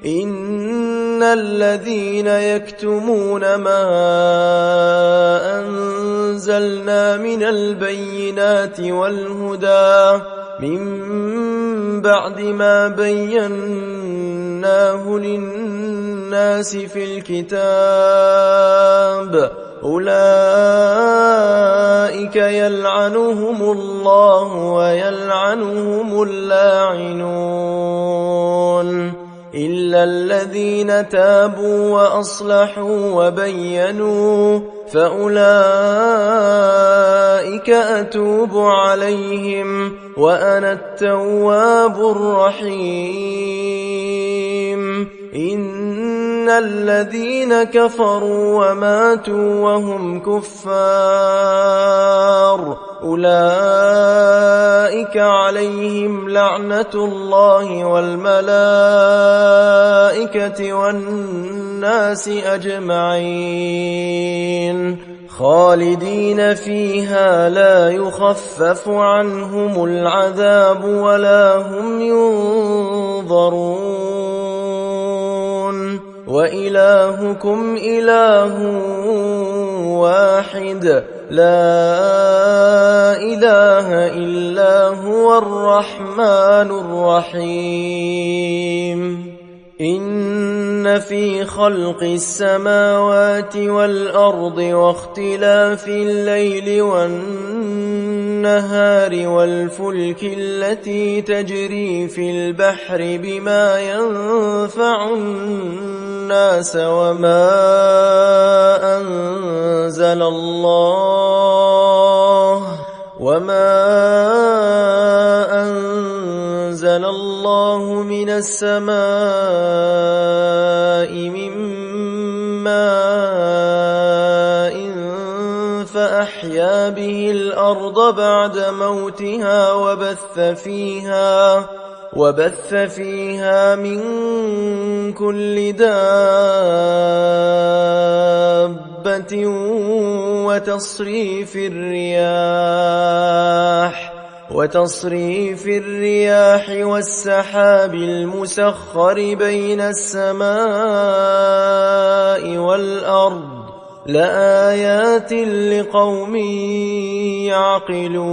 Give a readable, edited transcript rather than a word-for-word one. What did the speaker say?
إن الذين يكتمون ما أنزلنا من البينات والهدى من بعد ما بيناه للناس في الكتاب أولئك يلعنهم الله ويلعنهم اللاعنون إلا الذين تابوا وأصلحوا وبينوا فأولئك أتوب عليهم وأنا التواب الرحيم إن الذين كفروا وماتوا وهم كفار أولئك عليهم لعنة الله والملائكة والناس أجمعين خالدين فيها لا يخفف عنهم العذاب ولا هم ينظرون وإلهكم إله واحد لا إله إلا هو الرحمن الرحيم إن في خلق السماوات والأرض واختلاف الليل والنهار والفلك التي تجري في البحر بما ينفع الناس وما أنزل الله من السماء من ماء فأحيا به الأرض بعد موتها وبث فيها من كل دابة وتصريف الرياح والسحاب المسخر بين السماء والأرض لآيات لقوم يعقلون